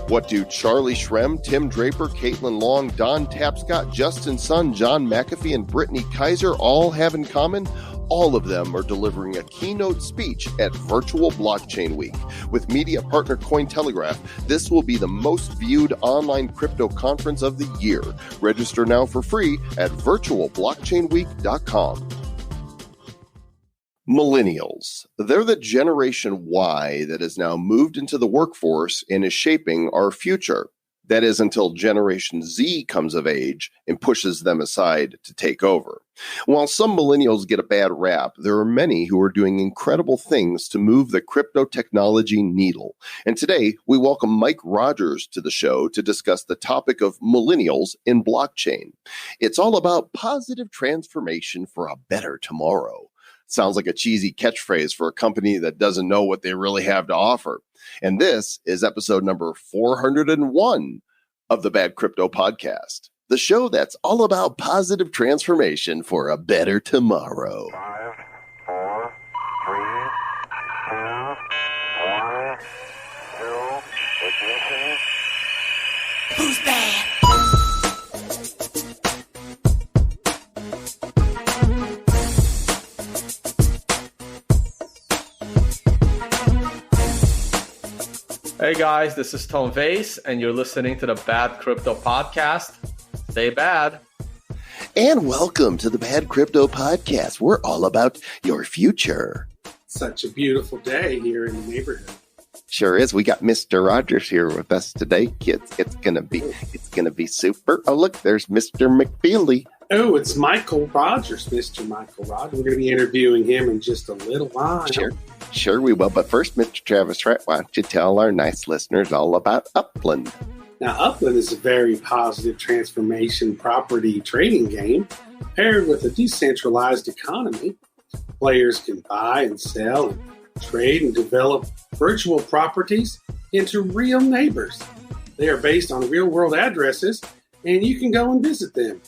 What do Charlie Shrem, Tim Draper, Caitlin Long, Don Tapscott, Justin Sun, John McAfee, and Brittany Kaiser all have in common? All of them are delivering a keynote speech at Virtual Blockchain Week. With media partner Cointelegraph, this will be the most viewed online crypto conference of the year. Register now for free at virtualblockchainweek.com. Millennials. They're the Generation Y that has now moved into the workforce and is shaping our future. That is until Generation Z comes of age and pushes them aside to take over. While some millennials get a bad rap, there are many who are doing incredible things to move the crypto technology needle. And today, we welcome Mike Rogers to the show to discuss the topic of millennials in blockchain. It's all about positive transformation for a better tomorrow. Sounds like a cheesy catchphrase for a company that doesn't know what they really have to offer. And this is episode number 401 of the Bad Crypto Podcast, the show that's all about positive transformation for a better tomorrow. 5, 4, 3, 2, 1, 0, ignition. Who's bad? Hey guys, this is Tom Vase, and you're listening to the Bad Crypto Podcast. Stay bad. And welcome to the Bad Crypto Podcast. We're all about your future. Such a beautiful day here in the neighborhood. Sure is. We got Mr. Rogers here with us today, kids. It's gonna be super. Oh, look, there's Mr. McFeely. Oh, it's Michael Rogers, Mr. Michael Rogers. We're going to be interviewing him in just a little while. Sure we will. But first, Mr. Travis Wright, why don't you tell our nice listeners all about Upland? Now, Upland is a very positive transformation property trading game paired with a decentralized economy. Players can buy and sell and trade and develop virtual properties into real neighbors. They are based on real-world addresses, and you can go and visit them.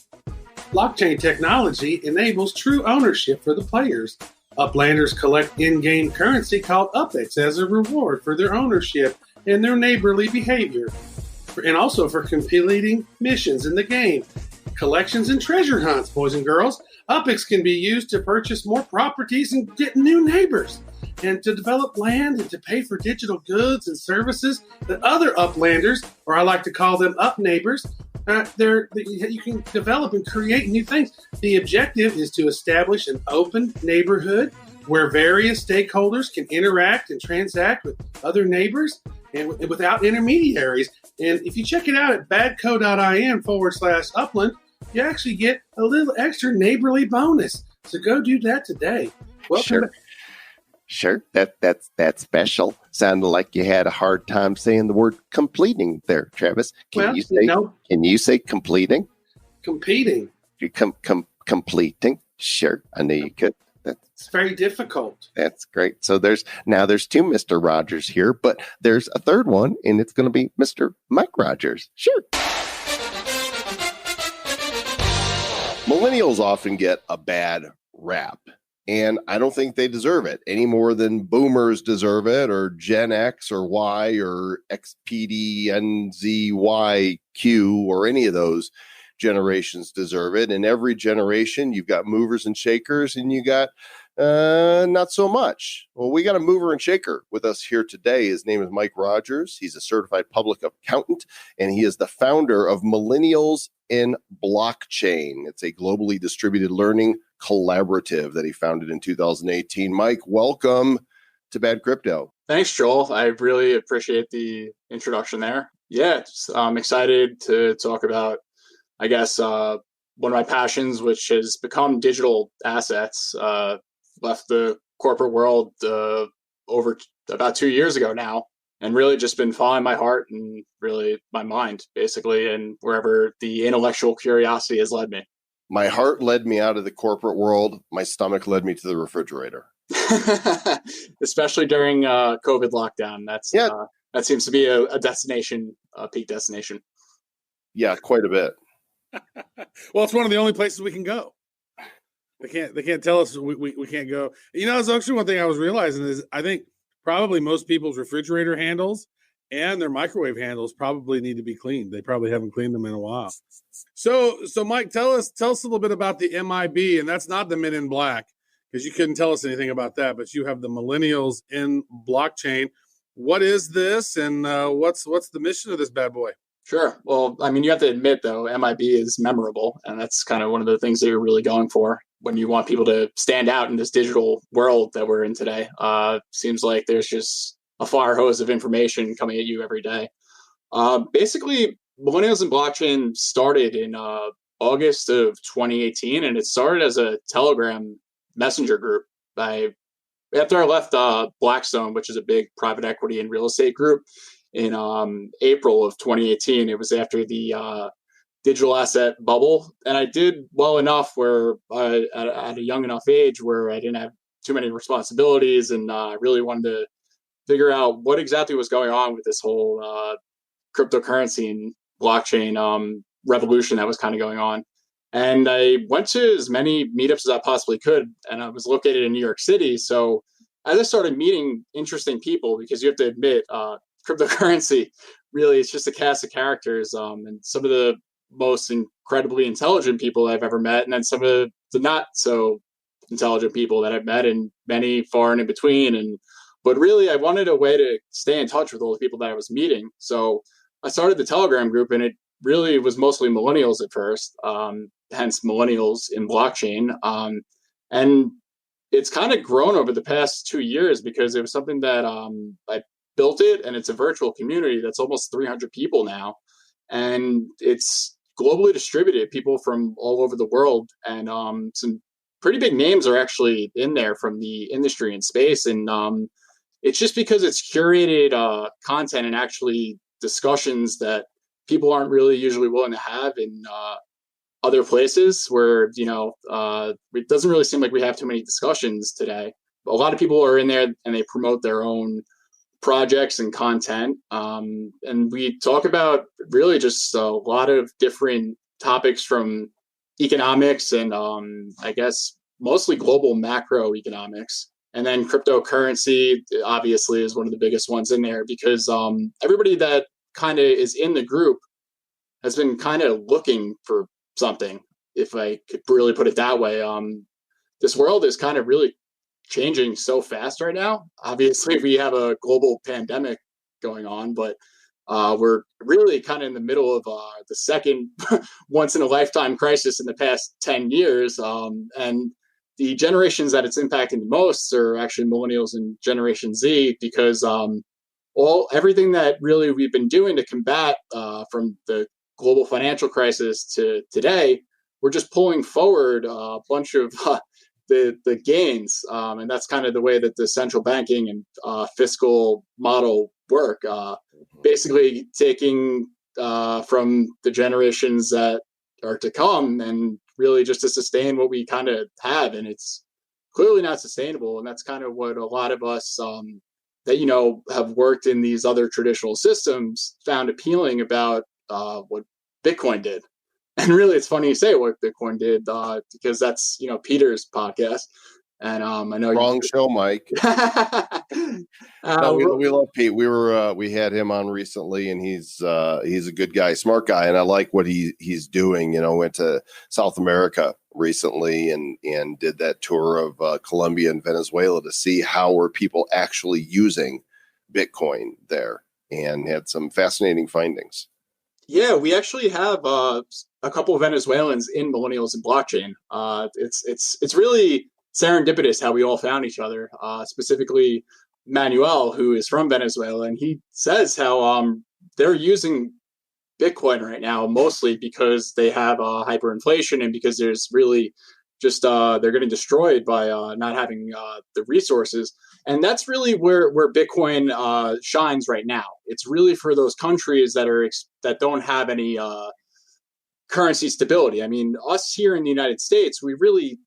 Blockchain technology enables true ownership for the players. Uplanders collect in-game currency called UPX as a reward for their ownership and their neighborly behavior, and also for completing missions in the game. Collections and treasure hunts, boys and girls. UPX can be used to purchase more properties and get new neighbors, and to develop land and to pay for digital goods and services that other Uplanders, or I like to call them Up neighbors, you can develop and create new things. The objective is to establish an open neighborhood where various stakeholders can interact and transact with other neighbors and without intermediaries. And if you check it out at badco.in/Upland, you actually get a little extra neighborly bonus. So go do that today. Welcome back. Sure, that's special. Sounded like you had a hard time saying the word completing there, Travis. Can you say completing? Competing. You completing? Sure, I knew you could. It's very difficult. That's great. So there's two Mr. Rogers here, but there's a third one, and it's going to be Mr. Mike Rogers. Sure. Millennials often get a bad rap. And I don't think they deserve it any more than boomers deserve it, or Gen X or Y or XPDNZYQ or any of those generations deserve it. In every generation, you've got movers and shakers, and you got not so much. Well, we got a mover and shaker with us here today. His name is Mike Rogers. He's a certified public accountant, and he is the founder of Millennials in Blockchain. It's a globally distributed learning collaborative that he founded in 2018. Mike, welcome to Bad Crypto. Thanks, Joel. I really appreciate the introduction there. Yeah, I'm excited to talk about, I guess, one of my passions, which has become digital assets. Left the corporate world over about 2 years ago now, and really just been following my heart and really my mind, basically, and wherever the intellectual curiosity has led me. My heart led me out of the corporate world. My stomach led me to the refrigerator. Especially during COVID lockdown. That seems to be a destination, a peak destination. Yeah, quite a bit. Well, it's one of the only places we can go. They can't tell us we can't go. You know, it's actually one thing I was realizing is I think probably most people's refrigerator handles and their microwave handles probably need to be cleaned. They probably haven't cleaned them in a while. So Mike, tell us a little bit about the MIB, and that's not the Men in Black, because you couldn't tell us anything about that, but you have the Millennials in Blockchain. What is this, and what's the mission of this bad boy? Sure. Well, I mean, you have to admit, though, MIB is memorable, and that's kind of one of the things that you're really going for when you want people to stand out in this digital world that we're in today. Seems like there's just a fire hose of information coming at you every day. Basically, Millennials in Blockchain started in August of 2018, and it started as a Telegram messenger group. After I left Blackstone, which is a big private equity and real estate group, in April of 2018. It was after the digital asset bubble, and I did well enough where at a young enough age where I didn't have too many responsibilities, and I really wanted to figure out what exactly was going on with this whole cryptocurrency and blockchain revolution that was kind of going on. And I went to as many meetups as I possibly could, and I was located in New York City. So as I started meeting interesting people, because you have to admit, cryptocurrency really is just a cast of characters, and some of the most incredibly intelligent people I've ever met, and then some of the not so intelligent people that I've met, and many far and in between. But really, I wanted a way to stay in touch with all the people that I was meeting. So I started the Telegram group, and it really was mostly millennials at first, hence Millennials in Blockchain. And it's kind of grown over the past 2 years because it was something that I built it, and it's a virtual community that's almost 300 people now, and it's globally distributed, people from all over the world, and some pretty big names are actually in there from the industry and space. And it's just because it's curated content and actually discussions that people aren't really usually willing to have in other places where, it doesn't really seem like we have too many discussions today. A lot of people are in there and they promote their own projects and content. And we talk about really just a lot of different topics from economics and I guess mostly global macroeconomics. And then cryptocurrency obviously is one of the biggest ones in there because everybody that kind of is in the group has been kind of looking for something, if I could really put it that way. This world is kind of really changing so fast right now. Obviously, we have a global pandemic going on, but we're really kind of in the middle of the second once-in-a-lifetime crisis in the past 10 years. And the generations that it's impacting the most are actually Millennials and Generation Z, because everything that really we've been doing to combat from the global financial crisis to today, we're just pulling forward a bunch of the gains, and that's kind of the way that the central banking and fiscal model work. Basically, taking from the generations that are to come, and really just to sustain what we kind of have, and it's clearly not sustainable. And that's kind of what a lot of us that have worked in these other traditional systems found appealing about what Bitcoin did. And really, it's funny you say what Bitcoin did because that's Peter's podcast, and I know wrong show, Mike. No, we love Pete. We had him on recently, and he's a good guy, smart guy, and I like what he's doing. Went to South America recently and did that tour of Colombia and Venezuela to see how were people actually using Bitcoin there, and had some fascinating findings. Yeah, we actually have a couple of Venezuelans in Millennials in Blockchain. It's really serendipitous how we all found each other. Specifically, Manuel, who is from Venezuela, and he says how they're using Bitcoin right now mostly because they have hyperinflation, and because there's really just they're getting destroyed by not having the resources. And that's really where Bitcoin shines right now. It's really for those countries that don't have any currency stability. I mean, us here in the United States, we really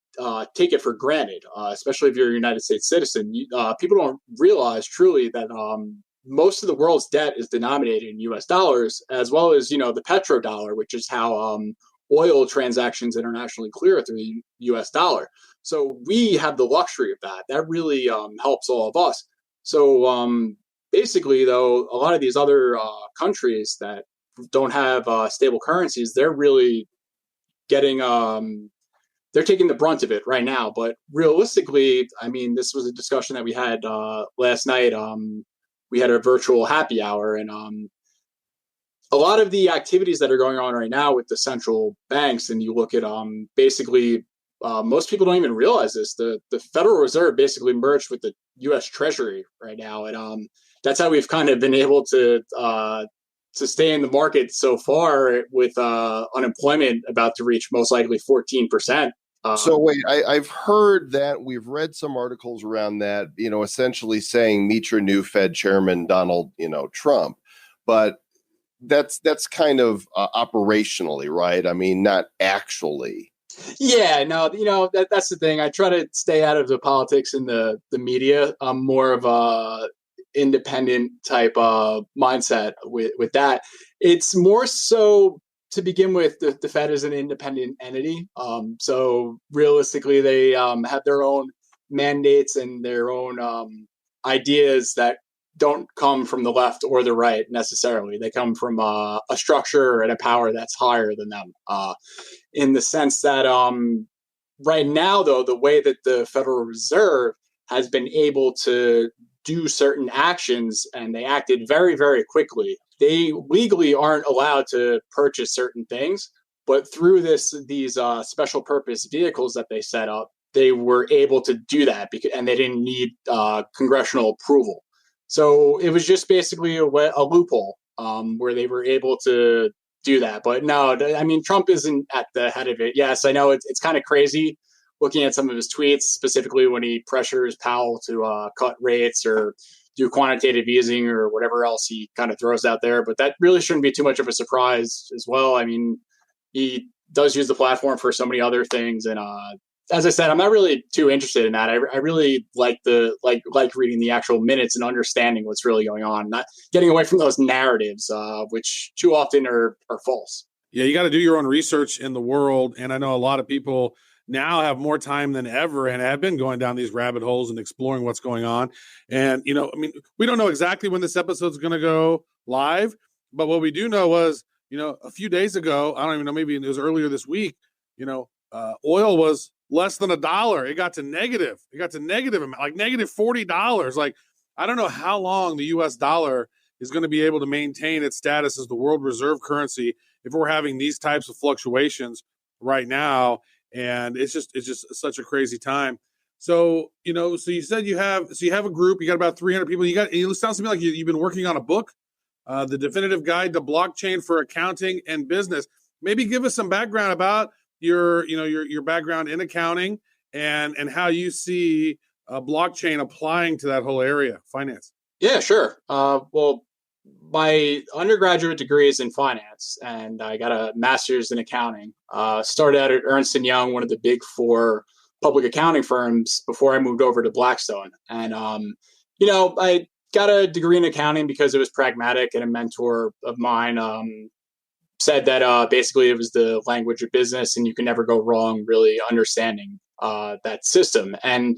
take it for granted, especially if you're a United States citizen. People don't realize truly that most of the world's debt is denominated in U.S. dollars, as well as the petrodollar, which is how oil transactions internationally clear through the U.S. dollar. So we have the luxury of that. That really helps all of us. So basically, though, a lot of these other countries that don't have stable currencies, they're really getting they're taking the brunt of it right now. But realistically, I mean, this was a discussion that we had last night. We had a virtual happy hour, and a lot of the activities that are going on right now with the central banks, and you look at basically most people don't even realize this. The Federal Reserve basically merged with the U.S. Treasury right now, and that's how we've kind of been able to stay in the market so far with unemployment about to reach most likely 14%. So wait, I've heard that we've read some articles around that, essentially saying meet your new Fed chairman, Donald, Trump, but that's kind of operationally, right? I mean, not actually. Yeah, no, that's the thing. I try to stay out of the politics and the media. I'm more of a independent type mindset with that. It's more so to begin with, the Fed is an independent entity. So realistically, they have their own mandates and their own ideas that don't come from the left or the right necessarily. They come from a structure and a power that's higher than them. In the sense that right now, though, the way that the Federal Reserve has been able to do certain actions, and they acted very, very quickly. They legally aren't allowed to purchase certain things, but through these special purpose vehicles that they set up, they were able to do that, and they didn't need congressional approval. So it was just basically a loophole where they were able to do that. But no, I mean, Trump isn't at the head of it. Yes, I know it's kind of crazy looking at some of his tweets, specifically when he pressures Powell to cut rates or do quantitative easing or whatever else he kind of throws out there. But that really shouldn't be too much of a surprise as well. I mean, he does use the platform for so many other things. And as I said, I'm not really too interested in that. I really like reading the actual minutes and understanding what's really going on, not getting away from those narratives, which too often are false. Yeah, you got to do your own research in the world. And I know a lot of people now have more time than ever and have been going down these rabbit holes and exploring what's going on. And, I mean, we don't know exactly when this episode is going to go live, but what we do know was, a few days ago, I don't even know, maybe it was earlier this week, oil was less than $1. It got to negative. It got to negative amount, like negative $40. Like, I don't know how long the U.S. dollar is going to be able to maintain its status as the world reserve currency if we're having these types of fluctuations right now. And it's just such a crazy time. So, so you said you have a group, you got about 300 people. It sounds to me like you've been working on a book, The Definitive Guide to Blockchain for Accounting and Business. Maybe give us some background about your background in accounting and how you see blockchain applying to that whole area, finance. Yeah, sure. Well, my undergraduate degree is in finance, and I got a master's in accounting. Started out at Ernst & Young, one of the big four public accounting firms, before I moved over to Blackstone. And, I got a degree in accounting because it was pragmatic, and a mentor of mine said that basically it was the language of business, and you can never go wrong really understanding that system. And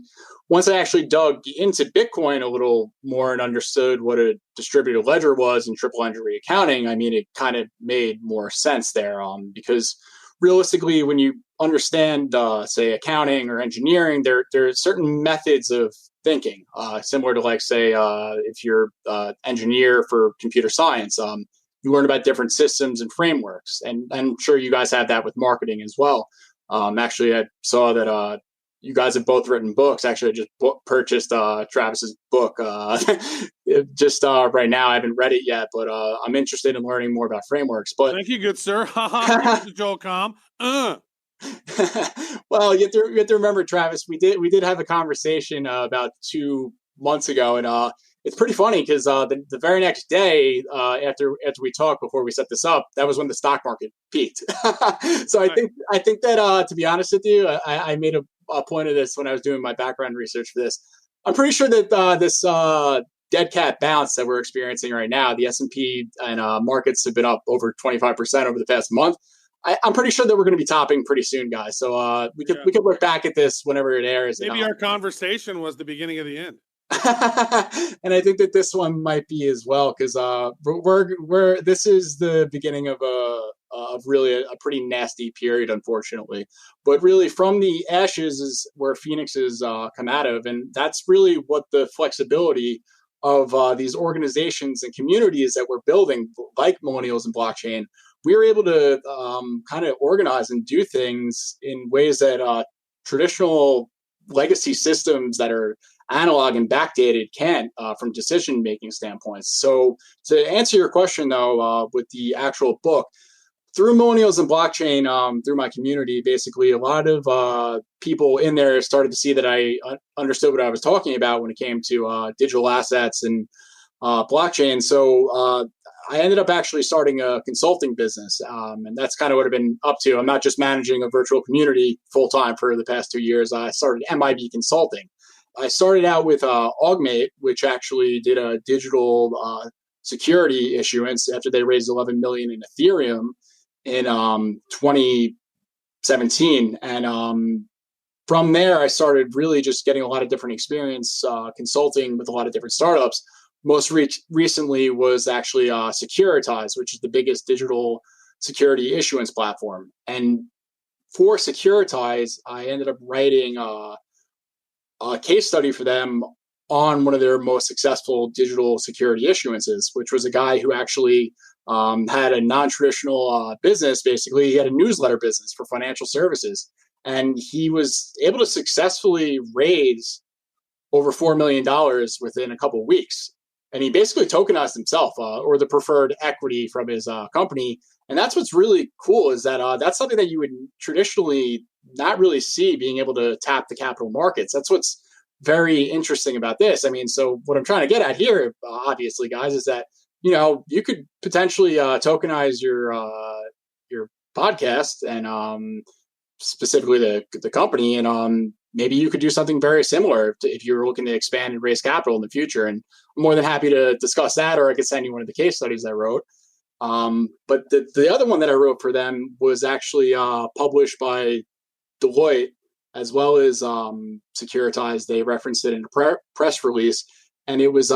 once I actually dug into Bitcoin a little more and understood what a distributed ledger was and triple entry accounting, I mean, it kind of made more sense there because realistically, when you understand, say, accounting or engineering, there are certain methods of thinking, similar to, say, if you're an engineer for computer science, you learn about different systems and frameworks. And I'm sure you guys have that with marketing as well. Actually, I saw that you guys have both written books. Actually, I just purchased Travis's book just right now. I haven't read it yet, but I'm interested in learning more about frameworks. But thank you, good sir. Joel Com. Well, you have to remember, Travis, we did have a conversation about 2 months ago, and it's pretty funny because the very next day after we talked, before we set this up, that was when the stock market peaked. So I think that to be honest with you, I made a point of this when I was doing my background research for this. I'm pretty sure that this dead cat bounce that we're experiencing right now, the S&P and markets have been up over 25% over the past month. I'm pretty sure that we're going to be topping pretty soon, guys. So we could look back at this whenever it airs. Maybe our conversation was the beginning of the end. And I think that this one might be as well, because we're this is the beginning of really a pretty nasty period, unfortunately. But really, from the ashes is where phoenixes come out of, and that's really what the flexibility of these organizations and communities that we're building, like Millennials and blockchain. We were able to kind of organize and do things in ways that traditional legacy systems that are analog and backdated can't, from decision-making standpoints. So to answer your question, though, with the actual book, through Millennials and blockchain, through my community, basically a lot of people in there started to see that I understood what I was talking about when it came to digital assets and blockchain. So I ended up actually starting a consulting business, and that's kind of what I've been up to. I'm not just managing a virtual community full-time for the past 2 years. I started MIB Consulting. I started out with Augmate, which actually did a digital security issuance after they raised 11 million in Ethereum in 2017. And from there, I started really just getting a lot of different experience consulting with a lot of different startups. Most recently was actually Securitize, which is the biggest digital security issuance platform. And for Securitize, I ended up writing a case study for them on one of their most successful digital security issuances, which was a guy who actually had a non-traditional business. Basically, he had a newsletter business for financial services, and he was able to successfully raise over $4 million within a couple of weeks. And he basically tokenized himself, or the preferred equity from his company. And that's what's really cool, is that that's something that you would traditionally not really see, being able to tap the capital markets. That's what's very interesting about this. I mean, so what I'm trying to get at here, obviously, guys, is that, you know, you could potentially tokenize your podcast and specifically the company, and maybe you could do something very similar if you were looking to expand and raise capital in the future. And I'm more than happy to discuss that, or I could send you one of the case studies I wrote. But the other one that I wrote for them was actually published by Deloitte, as well as Securitize. They referenced it in a press release, and it was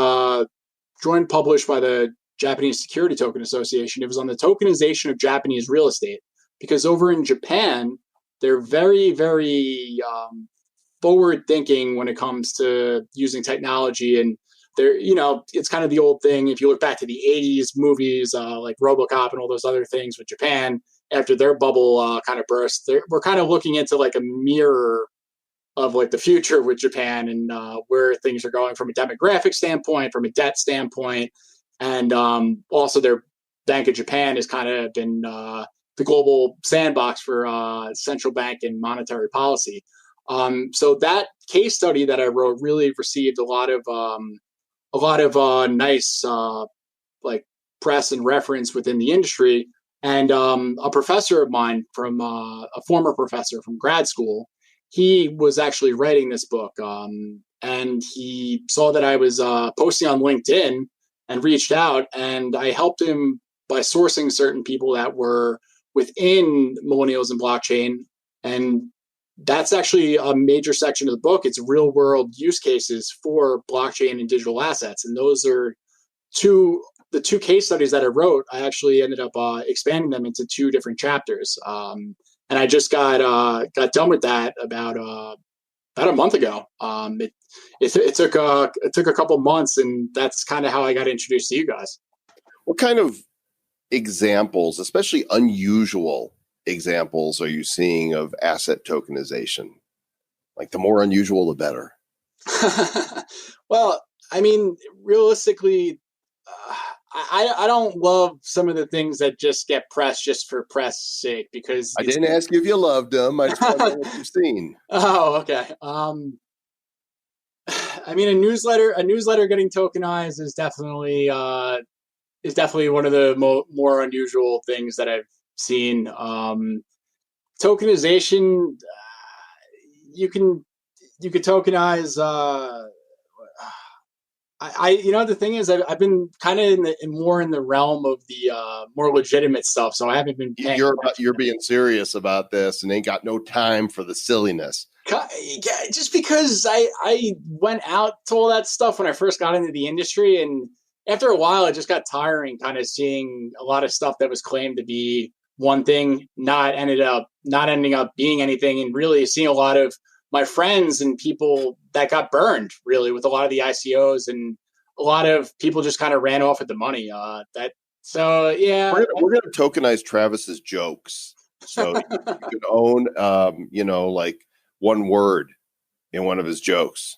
joint published by the Japanese Security Token Association. It was on the tokenization of Japanese real estate, because over in Japan, they're very, very forward thinking when it comes to using technology. And they're, you know, it's kind of the old thing. If you look back to the 80s movies, like RoboCop and all those other things with Japan, after their bubble kind of burst, we're kind of looking into like a mirror of like the future with Japan, and where things are going from a demographic standpoint, from a debt standpoint. And also their Bank of Japan has kind of been the global sandbox for central bank and monetary policy. So that case study that I wrote really received a lot of nice like press and reference within the industry. And a professor of mine from a former professor from grad school, he was actually writing this book, and he saw that I was posting on LinkedIn and reached out, and I helped him by sourcing certain people that were within Millennials and blockchain. And that's actually a major section of the book. It's real world use cases for blockchain and digital assets. And those are the two case studies that I wrote. I actually ended up expanding them into 2 different chapters. And I just got done with that about a month ago. It took a couple months, and that's kind of how I got introduced to you guys. What kind of examples, especially unusual examples, are you seeing of asset tokenization? Like, the more unusual, the better. Well, I mean, realistically, I don't love some of the things that just get press just for press sake, because I didn't ask you if you loved them. I just want to know what you've seen. Oh, okay. I mean, a newsletter getting tokenized is definitely one of the more unusual things that I've seen. Tokenization, you could tokenize. The thing is, I've been kind of more in the realm of the more legitimate stuff, so I haven't been. You're being serious about this, and ain't got no time for the silliness. Just because I went out to all that stuff when I first got into the industry, and after a while, it just got tiring, kind of seeing a lot of stuff that was claimed to be one thing, not ending up being anything, and really seeing a lot of my friends and people that got burned, really, with a lot of the ICOs, and a lot of people just kind of ran off with the money. Yeah, we're gonna tokenize Travis's jokes, so you could own, like one word in one of his jokes.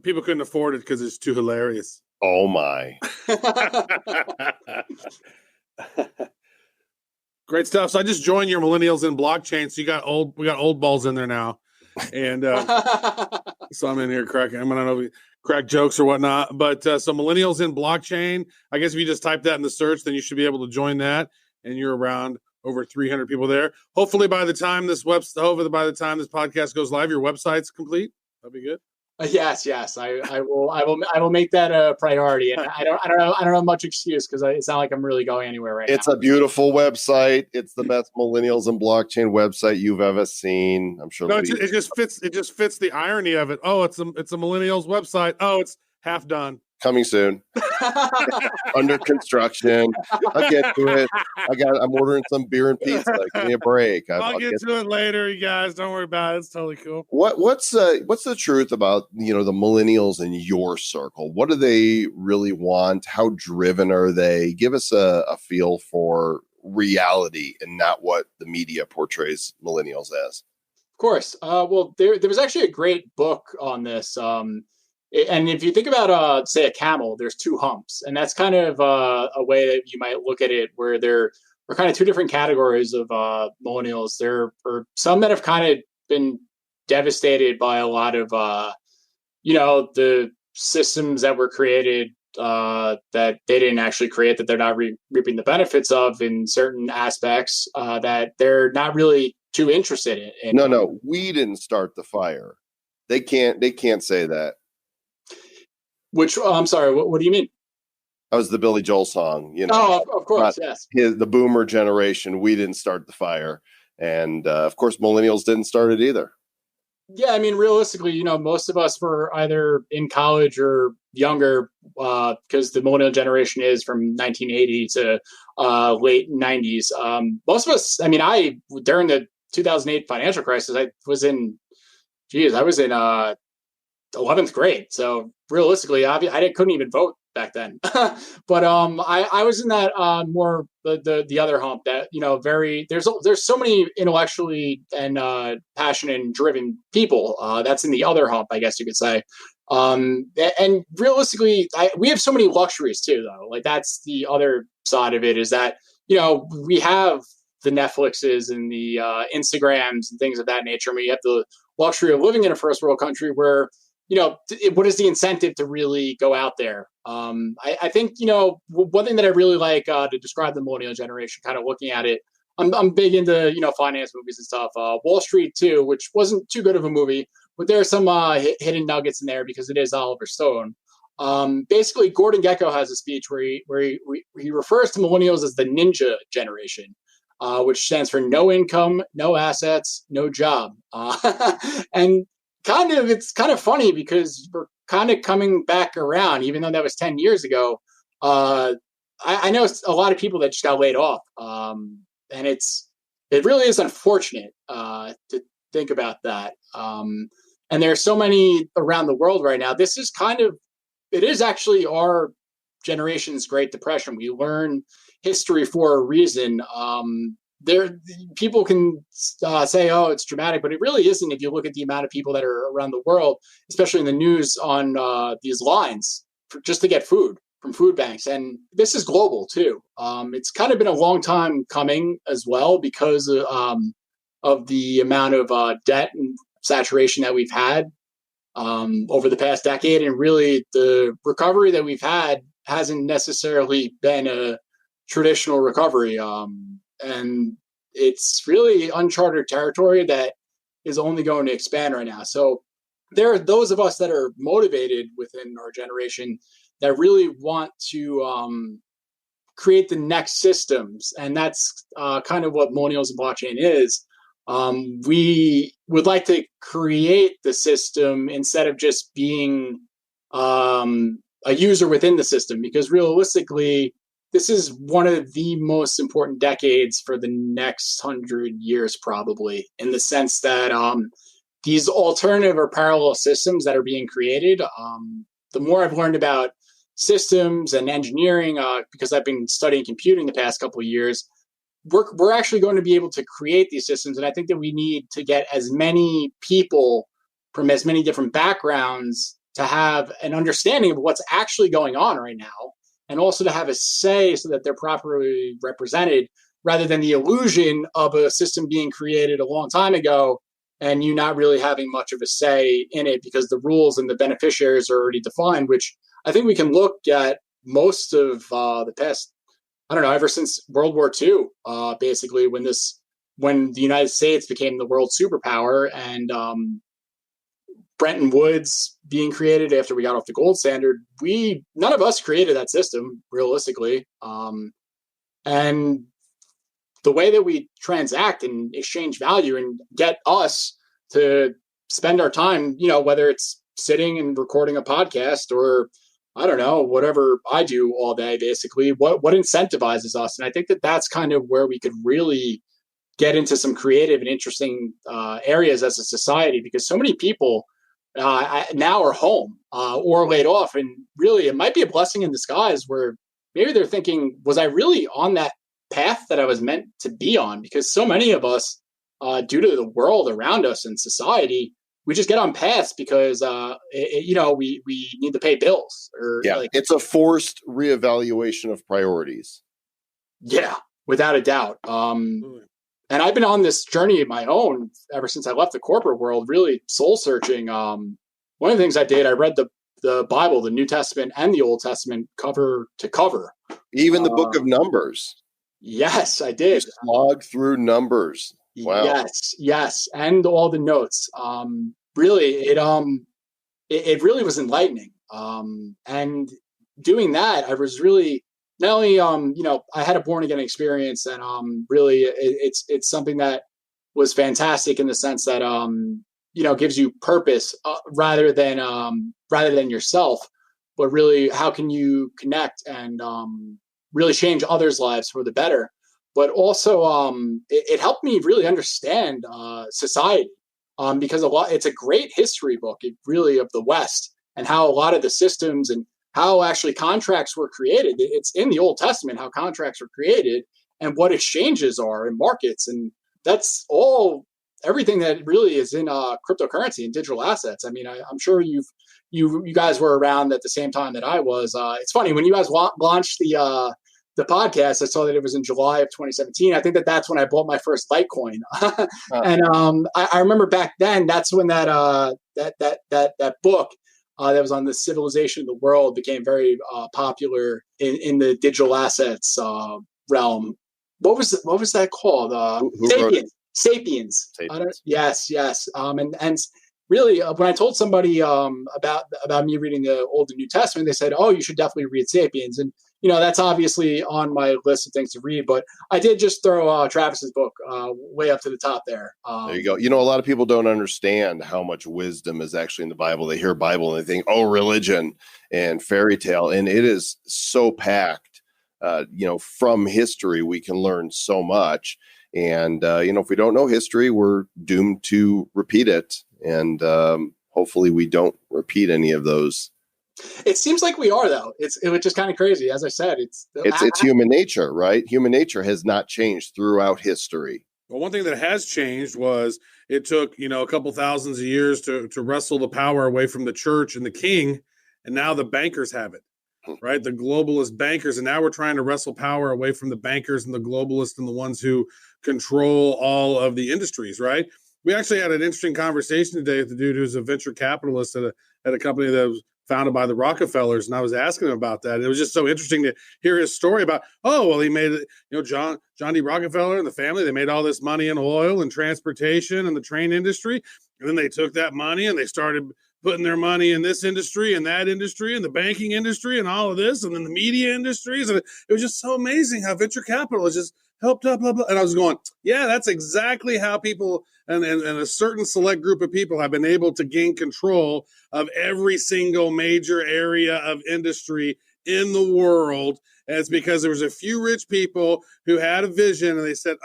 People couldn't afford it because it's too hilarious. Oh my! Great stuff. So I just joined your Millennials in blockchain. So we got old balls in there now, and so I'm in here cracking. I don't know if we crack jokes or whatnot, but so Millennials in blockchain. I guess if you just type that in the search, then you should be able to join that, and you're around over 300 people there. Hopefully, by the time this podcast goes live, your website's complete. That'd be good. Yes. I will make that a priority, and I don't have much excuse because it's not like I'm really going anywhere right now. It's a beautiful website. It's the best Millennials and blockchain website you've ever seen. I'm sure. No, it just fits. It just fits the irony of it. Oh, it's a Millennials website. Oh, it's half done. Coming soon. Under construction. I'll get to it. I'm ordering some beer and pizza. Give me a break. I'll get to it later, you guys. Don't worry about it. It's totally cool. What's the truth about the millennials in your circle? What do they really want? How driven are they? Give us a feel for reality and not what the media portrays millennials as. Of course. Well, there was actually a great book on this. And if you think about, say, a camel, there's two humps. And that's kind of a way that you might look at it, where there are kind of two different categories of millennials. There are some that have kind of been devastated by a lot of, the systems that were created that they didn't actually create, that they're not reaping the benefits of in certain aspects that they're not really too interested in. No, we didn't start the fire. They can't say that. Which, I'm sorry, what do you mean? That was the Billy Joel song. Oh, of course, yes. The boomer generation, we didn't start the fire. And, of course, millennials didn't start it either. Yeah, I mean, realistically, most of us were either in college or younger, because the millennial generation is from 1980 to late 90s. Most of us, during the 2008 financial crisis, I was in 11th grade. So realistically, I couldn't even vote back then. But I was in that more the other hump that there's so many intellectually and passionate and driven people. That's in the other hump, I guess you could say. And realistically, we have so many luxuries too, though. Like, that's the other side of it, is that we have the Netflixes and the Instagrams and things of that nature. And we have the luxury of living in a first world country where what is the incentive to really go out there? I think, one thing that I really like to describe the millennial generation, kind of looking at it, I'm big into, finance movies and stuff. Wall Street too, which wasn't too good of a movie, but there are some hidden nuggets in there because it is Oliver Stone. Basically, Gordon Gekko has a speech where he refers to millennials as the ninja generation, which stands for no income, no assets, no job. And it's kind of funny because we're kind of coming back around, even though that was 10 years ago. I know a lot of people that just got laid off. And it really is unfortunate to think about that. And there are so many around the world right now. This is it is actually our generation's Great Depression. We learn history for a reason. People can say, oh, it's dramatic, but it really isn't if you look at the amount of people that are around the world, especially in the news, on these lines just to get food from food banks. And this is global too. It's kind of been a long time coming as well because of the amount of debt and saturation that we've had over the past decade. And really the recovery that we've had hasn't necessarily been a traditional recovery. And it's really uncharted territory that is only going to expand right now. So there are those of us that are motivated within our generation that really want to create the next systems. And that's kind of what Millennials and blockchain is. we would like to create the system instead of just being a user within the system, because realistically, this is one of the most important decades for the next 100 years, probably, in the sense that these alternative or parallel systems that are being created, the more I've learned about systems and engineering, because I've been studying computing the past couple of years, we're actually going to be able to create these systems. And I think that we need to get as many people from as many different backgrounds to have an understanding of what's actually going on right now, and also to have a say so that they're properly represented, rather than the illusion of a system being created a long time ago and you not really having much of a say in it because the rules and the beneficiaries are already defined, which I think we can look at most of the past, I don't know, ever since World War II, basically, when the United States became the world superpower, and Bretton Woods being created after we got off the gold standard. None of us created that system, realistically. And the way that we transact and exchange value and get us to spend our time, whether it's sitting and recording a podcast or, I don't know, whatever I do all day, basically, what incentivizes us. And I think that that's kind of where we could really get into some creative and interesting areas as a society, because so many people now are home or laid off. And really, it might be a blessing in disguise, where maybe they're thinking, was I really on that path that I was meant to be on? Because so many of us, due to the world around us and society, we just get on paths because, we need to pay bills. It's a forced reevaluation of priorities. Yeah, without a doubt. And I've been on this journey of my own ever since I left the corporate world, really soul searching. One of the things I did, I read the Bible, the New Testament and the Old Testament, cover to cover. Even the book of Numbers. Yes, I did. You slog through Numbers. Wow. Yes. And all the notes. Really, it really was enlightening. And doing that, I was really, not only, I had a born again experience, and really it's something that was fantastic in the sense that, gives you purpose rather than yourself, but really how can you connect and really change others' lives for the better. But also it helped me really understand society, because it's a great history book, really, of the West, and how a lot of the systems and how actually contracts were created. It's in the Old Testament how contracts were created and what exchanges are in markets. And that's everything that really is in cryptocurrency and digital assets. I mean, I'm sure you guys were around at the same time that I was. It's funny, when you guys launched the podcast, I saw that it was in July of 2017. I think that's when I bought my first Litecoin. And I remember back then, that's when that book that was on the civilization of the world became very popular in the digital assets realm. What was that called? Sapiens. Yes. And really, when I told somebody about me reading the Old and New Testament, they said, "Oh, you should definitely read Sapiens." And that's obviously on my list of things to read. But I did just throw Travis's book way up to the top there. There you go. A lot of people don't understand how much wisdom is actually in the Bible. They hear Bible and they think, oh, religion and fairy tale. And it is so packed. From history, we can learn so much. And, if we don't know history, we're doomed to repeat it. And hopefully we don't repeat any of those. It seems like we are, though. It's just kind of crazy. As I said, it's human nature, right? Human nature has not changed throughout history. Well, one thing that has changed was it took, a couple thousands of years to wrestle the power away from the church and the king. And now the bankers have it, right? The globalist bankers. And now we're trying to wrestle power away from the bankers and the globalists and the ones who control all of the industries, right? We actually had an interesting conversation today with the dude who's a venture capitalist at a company that was founded by the Rockefellers, and I was asking him about that. It was just so interesting to hear his story about, he made it, John D. Rockefeller and the family, they made all this money in oil and transportation and the train industry, and then they took that money and they started putting their money in this industry and that industry and the banking industry and all of this and then the media industries. And it was just so amazing how venture capital has just helped up, blah, blah. And I was going, yeah, that's exactly how people and a certain select group of people have been able to gain control of every single major area of industry in the world. And it's because there was a few rich people who had a vision and they said,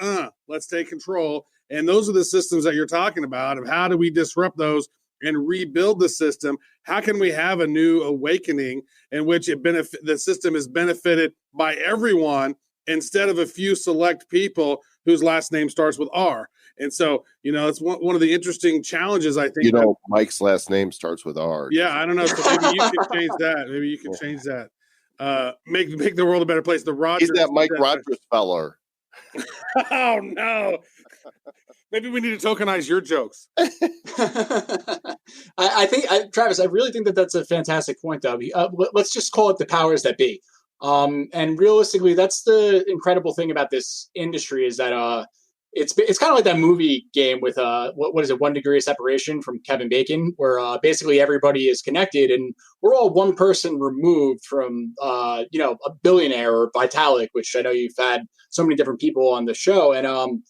let's take control. And those are the systems that you're talking about of how do we disrupt those and rebuild the system. How can we have a new awakening in which the system is benefited by everyone instead of a few select people whose last name starts with R? And so, it's one of the interesting challenges, I think. Mike's last name starts with R. Yeah, I don't know. So maybe you can change that. Maybe you can change that. Make the world a better place. The Rogers. He's that Mike Rogers feller. Oh, no. Maybe we need to tokenize your jokes. I think, Travis, I really think that that's a fantastic point, though. Let's just call it the powers that be. And realistically, that's the incredible thing about this industry is that it's kind of like that movie game with what is it, 1 Degree of Separation from Kevin Bacon, where basically everybody is connected and we're all one person removed from a billionaire or Vitalik, which I know you've had so many different people on the show, and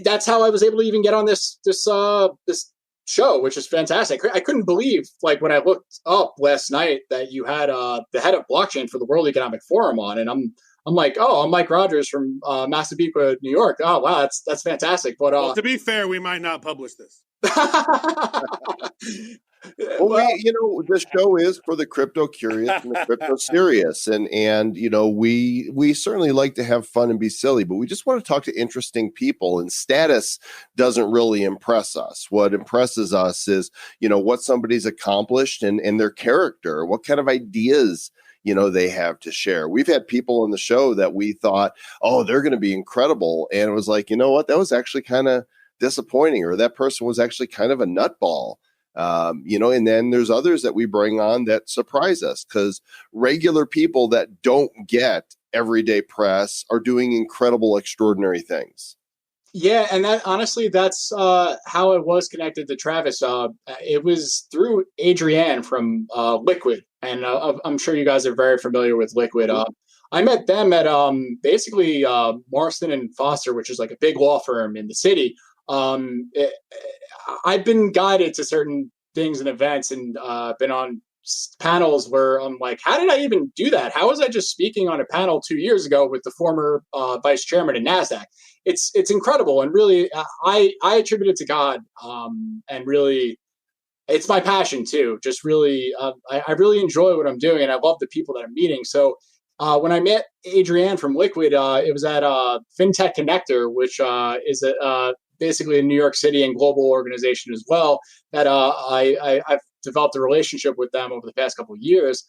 that's how I was able to even get on this show, which is fantastic. I couldn't believe, like, when I looked up last night that you had the head of blockchain for the World Economic Forum on, and I'm like, oh, I'm Mike Rogers from Massapequa, New York. Oh, wow, that's fantastic. But well, to be fair, we might not publish this. Well, the show is for the crypto curious and the crypto serious, and we certainly like to have fun and be silly, but we just want to talk to interesting people. And status doesn't really impress us. What impresses us is what somebody's accomplished and their character, what kind of ideas they have to share. We've had people on the show that we thought, oh, they're going to be incredible, and it was like, what, that was actually kind of disappointing, or that person was actually kind of a nutball. And then there's others that we bring on that surprise us because regular people that don't get everyday press are doing incredible, extraordinary things. Yeah, and that's how I was connected to Travis. It was through Adrian from Liquid, and I'm sure you guys are very familiar with Liquid. I met them at basically Marston and Foster, which is like a big law firm in the city. I've been guided to certain things and events and been on panels where I'm like, how did I even do that? How was I just speaking on a panel 2 years ago with the former vice chairman at NASDAQ? It's incredible. And really, I attribute it to God. And really, it's my passion too. Just really, I really enjoy what I'm doing and I love the people that I'm meeting. So when I met Adrian from Liquid, it was at FinTech Connector, which is basically a New York City and global organization as well, that I've developed a relationship with them over the past couple of years.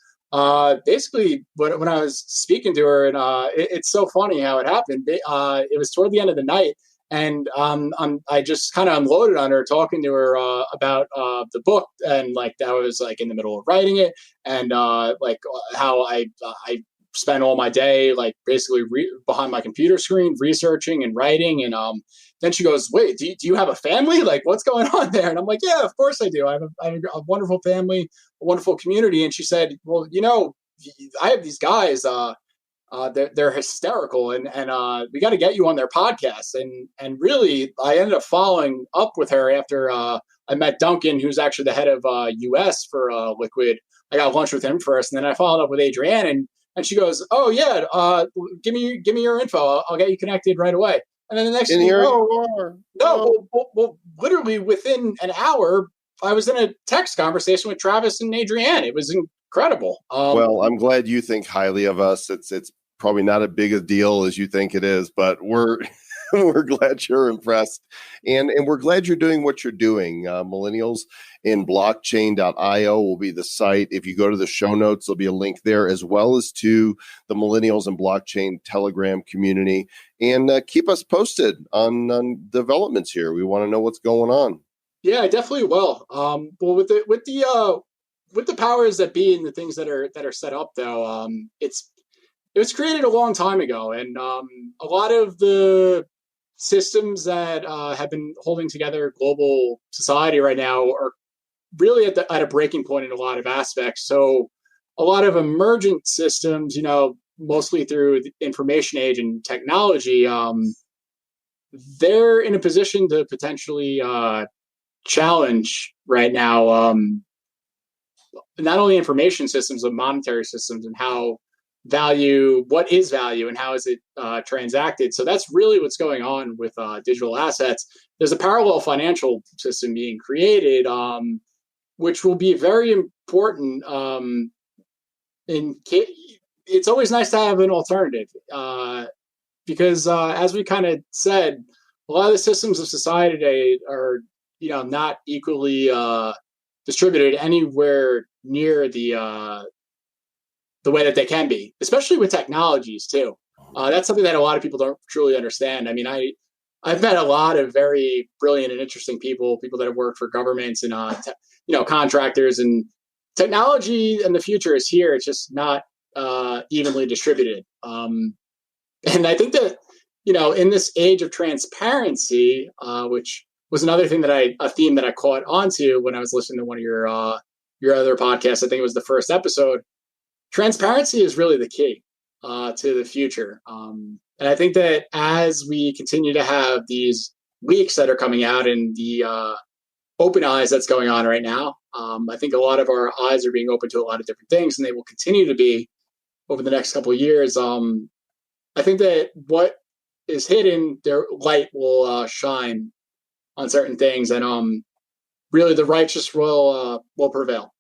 Basically, when I was speaking to her, and it's so funny how it happened. It was toward the end of the night, and I just kind of unloaded on her, talking to her about the book, and like I was like in the middle of writing it, and like how I spent all my day like basically behind my computer screen researching and writing, and then she goes, wait, do you have a family? Like, what's going on there? And I'm like, yeah, of course I do. I have a wonderful family, a wonderful community. And she said, well, I have these guys, they're hysterical, and we got to get you on their podcast. And really, I ended up following up with her after I met Duncan, who's actually the head of US for Liquid. I got lunch with him first, and then I followed up with Adrian, and she goes, oh yeah, give me your info. I'll get you connected right away. And then the next thing you know, well, literally within an hour, I was in a text conversation with Travis and Adrian. It was incredible. Well, I'm glad you think highly of us. It's probably not as big a deal as you think it is, but we're glad you're impressed, and we're glad you're doing what you're doing. Millennials in blockchain.io will be the site. If you go to the show notes, there'll be a link there, as well as to the Millennials in Blockchain Telegram community. And keep us posted on developments here. We want to know what's going on. Yeah, I definitely will. Well, with the powers that be and the things that are set up, though, it was created a long time ago, and a lot of the systems that have been holding together global society right now are really at a breaking point in a lot of aspects. So a lot of emergent systems, mostly through the information age and technology, they're in a position to potentially challenge right now not only information systems but monetary systems and what is value and how is it transacted. So that's really what's going on with digital assets. There's a parallel financial system being created, which will be very important. It's always nice to have an alternative because as we kind of said, a lot of the systems of society today are not equally distributed anywhere near the way that they can be, especially with technologies too. That's something that a lot of people don't truly understand. I mean, I've met a lot of very brilliant and interesting people that have worked for governments and contractors, and technology in the future is here. It's just not evenly distributed. And I think that in this age of transparency, which was another thing a theme that I caught onto when I was listening to one of your other podcasts. I think it was the first episode. Transparency is really the key to the future. And I think that as we continue to have these leaks that are coming out and the open eyes that's going on right now, I think a lot of our eyes are being open to a lot of different things, and they will continue to be over the next couple of years. I think that what is hidden, their light will shine on certain things, and really the righteous will prevail.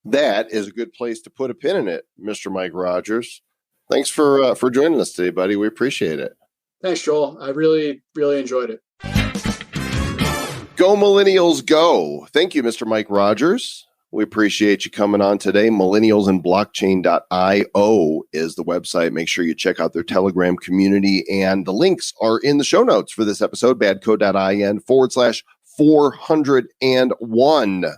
That is a good place to put a pin in it, Mr. Mike Rogers. Thanks for joining us today, buddy. We appreciate it. Thanks, Joel. I really, really enjoyed it. Go Millennials, go. Thank you, Mr. Mike Rogers. We appreciate you coming on today. Millennialsandblockchain.io is the website. Make sure you check out their Telegram community, and the links are in the show notes for this episode, badco.in/401.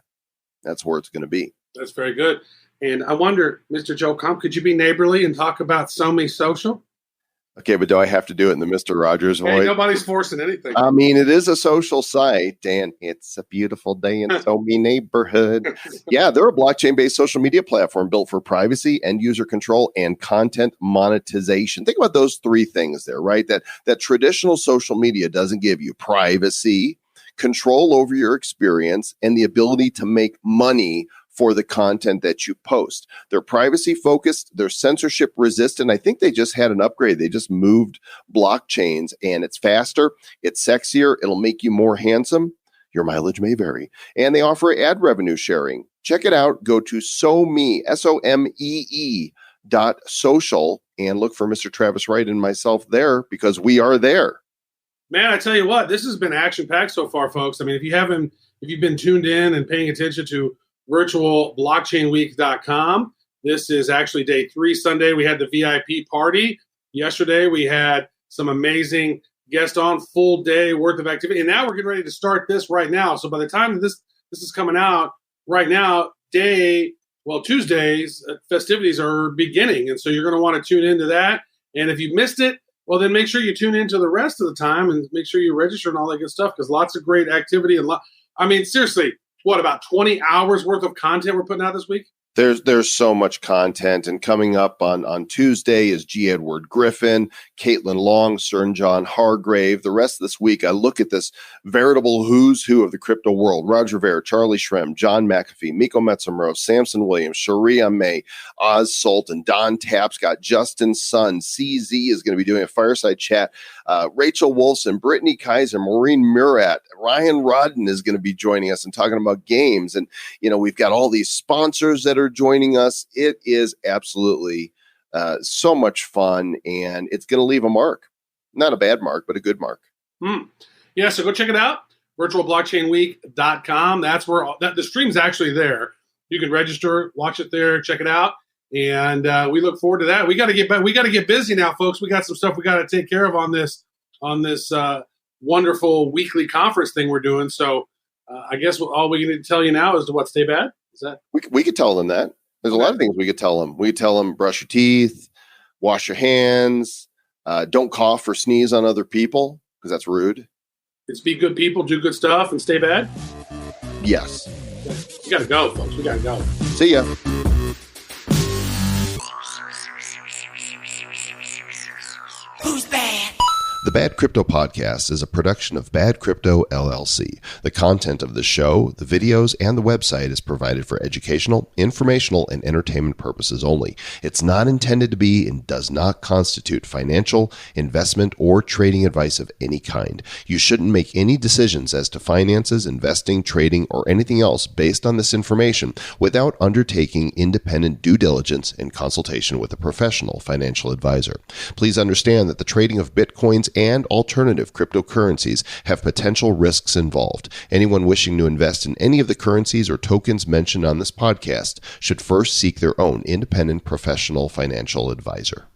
That's where it's going to be. That's very good. And I wonder, Mr. Joe Comp, could you be neighborly and talk about SoMe Social? Okay, but do I have to do it in the Mr. Rogers voice? Hey, nobody's forcing anything. I mean, it is a social site, and it's a beautiful day in SoMe neighborhood. Yeah, they're a blockchain-based social media platform built for privacy, end-user control, and content monetization. Think about those three things there, right? That traditional social media doesn't give you: privacy, control over your experience, and the ability to make money for the content that you post. They're privacy focused, they're censorship resistant. I think they just had an upgrade. They just moved blockchains, and it's faster, it's sexier, it'll make you more handsome. Your mileage may vary. And they offer ad revenue sharing. Check it out. Go to SoMe, SOMEE.social, and look for Mr. Travis Wright and myself there, because we are there. Man, I tell you what, this has been action-packed so far, folks. I mean, if you've been tuned in and paying attention to virtualblockchainweek.com. This is actually day 3, Sunday. We had the VIP party. Yesterday, we had some amazing guests on, full day worth of activity. And now we're getting ready to start this right now. So by the time this is coming out right now, Tuesday's festivities are beginning. And so you're going to want to tune into that. And if you missed it, well, then make sure you tune into the rest of the time and make sure you register and all that good stuff, because lots of great activity. I mean, seriously, what, about 20 hours worth of content we're putting out this week? There's so much content, and coming up on Tuesday is G. Edward Griffin, Caitlin Long, Sir John Hargrave. The rest of this week, I look at this veritable who's who of the crypto world: Roger Ver, Charlie Shrem, John McAfee, Miko Metzumro, Samson Williams, Sharia May, Oz Sultan, Don Tapscott, Justin Sun, CZ is going to be doing a fireside chat, Rachel Wolfson, Brittany Kaiser, Maureen Murat, Ryan Rodden is going to be joining us and talking about games. And, we've got all these sponsors that are joining us. It is absolutely so much fun, and it's going to leave a mark. Not a bad mark, but a good mark. Yeah, so go check it out. virtualblockchainweek.com. That's where the stream's actually there. You can register, watch it there, check it out, and we look forward to that. We got to get busy now, folks. We got some stuff we got to take care of on this wonderful weekly conference thing we're doing. So I guess all we need to tell you now is to stay bad. Is that we could tell them that? There's a lot of things we could tell them. We could tell them: brush your teeth, wash your hands, don't cough or sneeze on other people, because that's rude. It's be good people, do good stuff, and stay bad. Yes. We got to go, folks. We got to go. See ya. Who's bad? The Bad Crypto Podcast is a production of Bad Crypto LLC. The content of the show, the videos, and the website is provided for educational, informational, and entertainment purposes only. It's not intended to be and does not constitute financial, investment, or trading advice of any kind. You shouldn't make any decisions as to finances, investing, trading, or anything else based on this information without undertaking independent due diligence and consultation with a professional financial advisor. Please understand that the trading of Bitcoins and alternative cryptocurrencies have potential risks involved. Anyone wishing to invest in any of the currencies or tokens mentioned on this podcast should first seek their own independent professional financial advisor.